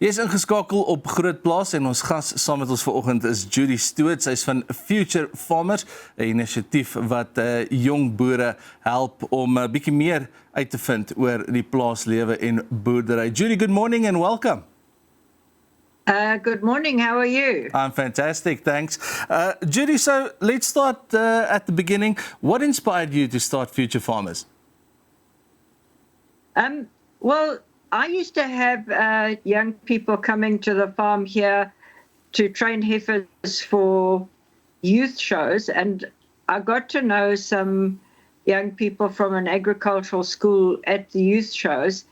Jy is ingeskakel op GROOTplaas en ons gas saam met ons vanoggend is Judy Stuart. Sy is van Future Farmers, 'n inisiatief wat jong boere help om 'n bietjie meer uit te vind oor die plaaslewe en boerdery. Judy, good morning and welcome. Good morning, how are you? I'm fantastic, thanks. Judy, so let's start at the beginning. What inspired you to start Future Farmers? Well, I used to have young people coming to the farm here to train heifers for youth shows, and I got to know some young people from an agricultural school at the youth shows,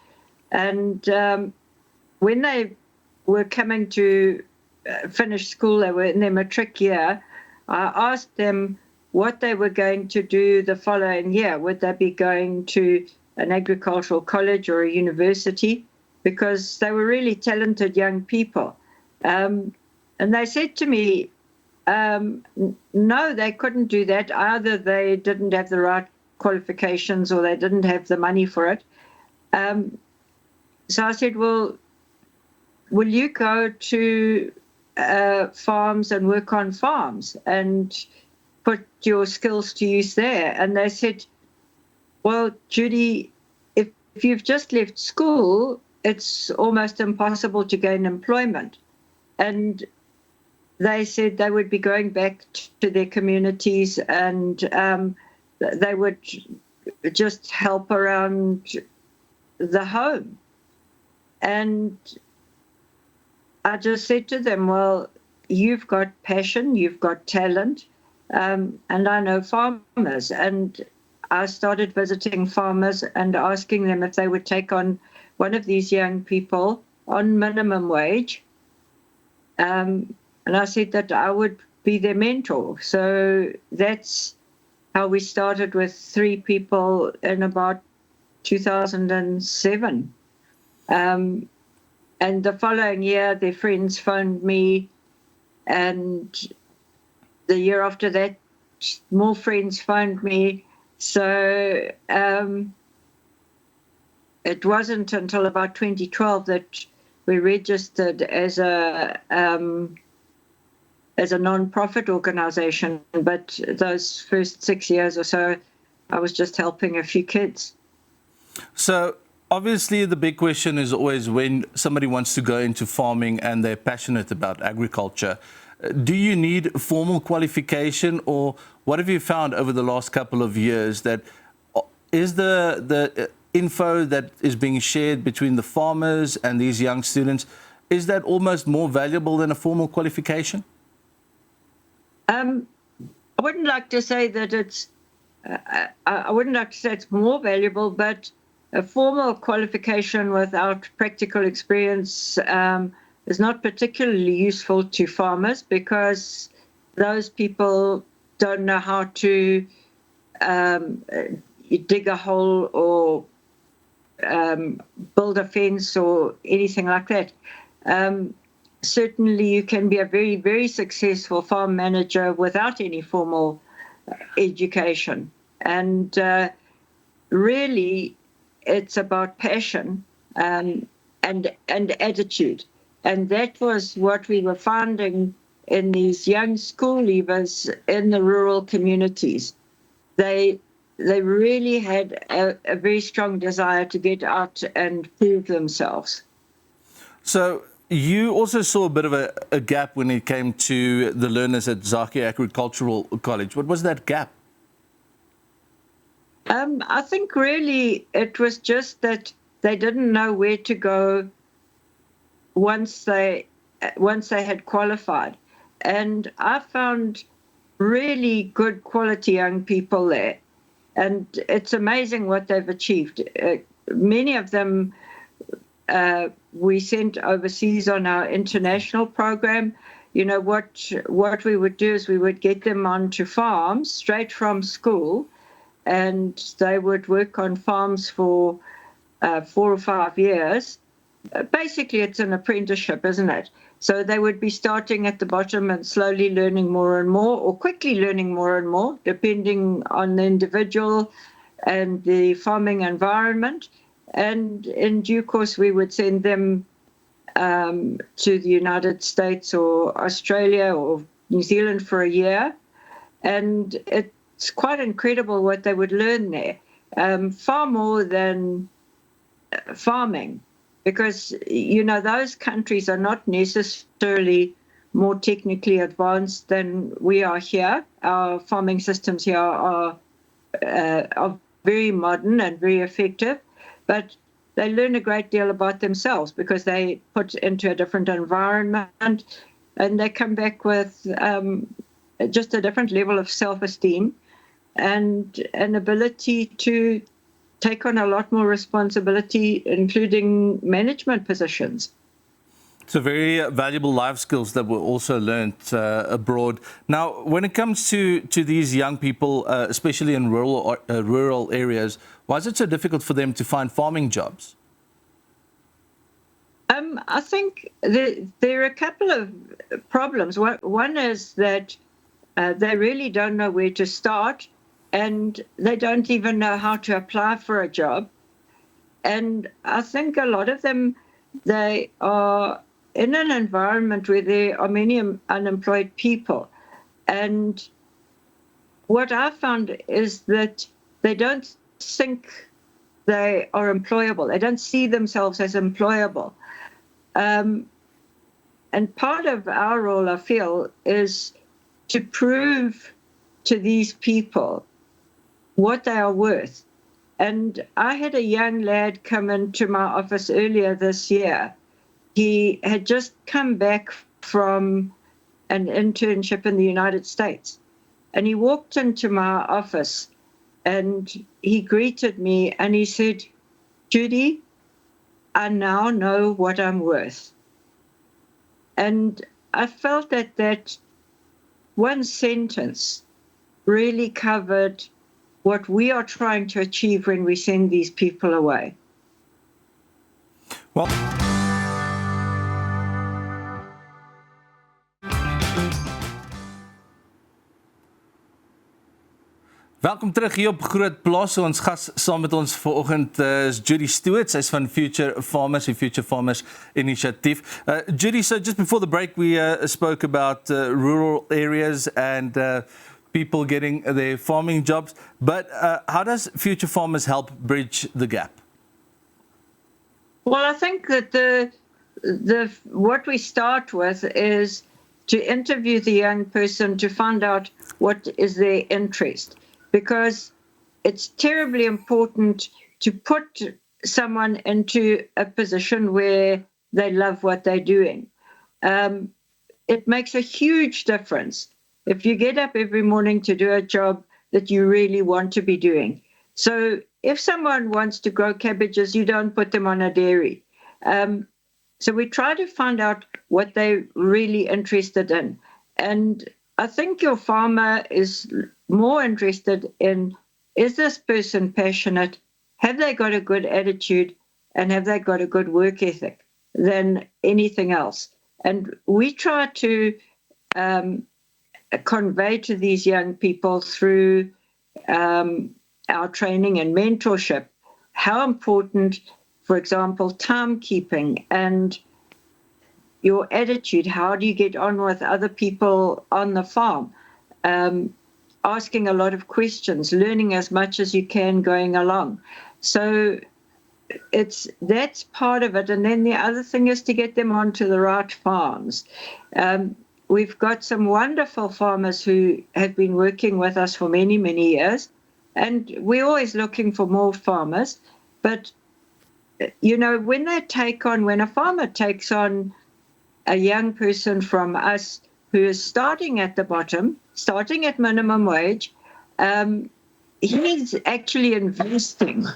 and when they were coming to finish school, they were in their matric year, I asked them what they were going to do the following year. Would they be going to an agricultural college or a university, because they were really talented young people. And they said to me, no, they couldn't do that. Either they didn't have the right qualifications or they didn't have the money for it. So I said, well, will you go to farms and work on farms and put your skills to use there? And they said, well, Judy, if you've just left school, it's almost impossible to gain employment. And they said they would be going back to their communities and they would just help around the home. And I just said to them, well, you've got passion, you've got talent, and I know farmers. And I started visiting farmers and asking them if they would take on one of these young people on minimum wage. And I said that I would be their mentor. So that's how we started with 3 people in about 2007. And the following year, their friends phoned me, and the year after that, more friends phoned me. So it wasn't until about 2012 that we registered as a non-profit organization. But those first 6 years or so, I was just helping a few kids. So obviously the big question is always when somebody wants to go into farming and they're passionate about agriculture, do you need formal qualification, or what have you found over the last couple of years that is the info that is being shared between the farmers and these young students, is that almost more valuable than a formal qualification? I wouldn't like to say that it's more valuable, but a formal qualification without practical experience is not particularly useful to farmers, because those people don't know how to dig a hole or build a fence or anything like that. Certainly you can be a very, very successful farm manager without any formal education. And really, it's about passion and attitude. And that was what we were finding in these young school leavers in the rural communities. They really had a very strong desire to get out and prove themselves. So you also saw a bit of a gap when it came to the learners at Zaki Agricultural College. What was that gap? I think really it was just that they didn't know where to go once they had qualified. And I found really good quality young people there. And it's amazing what they've achieved. Many of them we sent overseas on our international program. You know, what we would do is we would get them onto farms straight from school, and they would work on farms for 4 or 5 years. Basically, it's an apprenticeship, isn't it? So they would be starting at the bottom and slowly learning more and more, or quickly learning more and more, depending on the individual and the farming environment. And in due course, we would send them to the United States or Australia or New Zealand for a year. And it's quite incredible what they would learn there, far more than farming, because, those countries are not necessarily more technically advanced than we are here. Our farming systems here are very modern and very effective, but they learn a great deal about themselves because they put into a different environment, and they come back with just a different level of self-esteem and an ability to take on a lot more responsibility, including management positions. So very valuable life skills that were also learned abroad. Now, when it comes to these young people, especially in rural areas, why is it so difficult for them to find farming jobs? I think there are a couple of problems. One is that they really don't know where to start, and they don't even know how to apply for a job. And I think a lot of them, they are in an environment where there are many unemployed people. And what I found is that they don't think they are employable. They don't see themselves as employable. And part of our role, I feel, is to prove to these people what they are worth. And I had a young lad come into my office earlier this year. He had just come back from an internship in the United States. And he walked into my office and he greeted me and he said, "Judy, I now know what I'm worth." And I felt that one sentence really covered what we are trying to achieve when we send these people away. Well, welkom terug hier op GROOTplaas. So ons gas saam met ons vanoggend is Judy Stuart. Sy's van Future Farmers inisiatief. Judy, so just before the break we spoke about rural areas and people getting their farming jobs. But how does Future Farmers help bridge the gap? Well, I think that what we start with is to interview the young person to find out what is their interest, because it's terribly important to put someone into a position where they love what they're doing. It makes a huge difference if you get up every morning to do a job that you really want to be doing. So if someone wants to grow cabbages, you don't put them on a dairy. So we try to find out what they're really interested in. And I think your farmer is more interested in, is this person passionate? Have they got a good attitude? And have they got a good work ethic than anything else? And we try to convey to these young people through our training and mentorship how important, for example, timekeeping and your attitude, how do you get on with other people on the farm, asking a lot of questions, learning as much as you can going along. So that's part of it. And then the other thing is to get them onto the right farms. We've got some wonderful farmers who have been working with us for many, many years, and we're always looking for more farmers. But, when a farmer takes on a young person from us who is starting at the bottom, starting at minimum wage, he's actually investing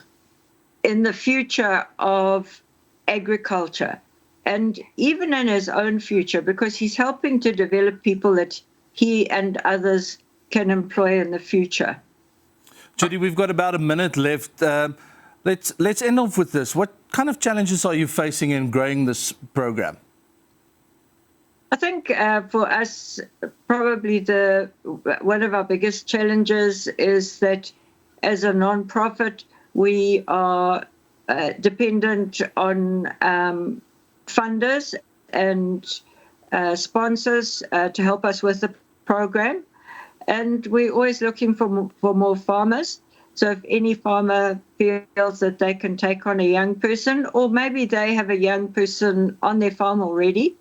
in the future of agriculture, and even in his own future, because he's helping to develop people that he and others can employ in the future. Judy, we've got about a minute left. Let's end off with this. What kind of challenges are you facing in growing this program? I think for us, probably one of our biggest challenges is that as a non-profit, we are dependent on funders and sponsors to help us with the program. And we're always looking for more farmers. So if any farmer feels that they can take on a young person, or maybe they have a young person on their farm already,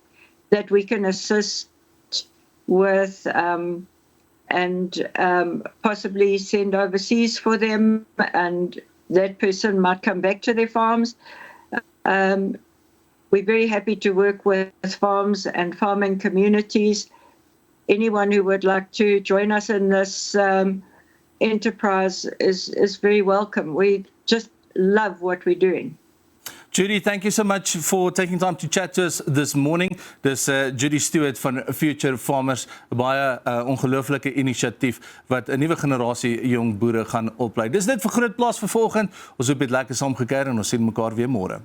that we can assist with and possibly send overseas for them, and that person might come back to their farms. We're very happy to work with farms and farming communities. Anyone who would like to join us in this enterprise is very welcome. We just love what we're doing. Judy, thank you so much for taking time to chat to us this morning. Dis Judy Stuart van Future Farmers, baie ongelooflike inisiatief wat 'n nuwe generasie jong boere gaan oplei. Dis dit vir Grootplaas vir vanoggend. Ons hoop dit lekker saam gekuier en ons sien mekaar weer môre.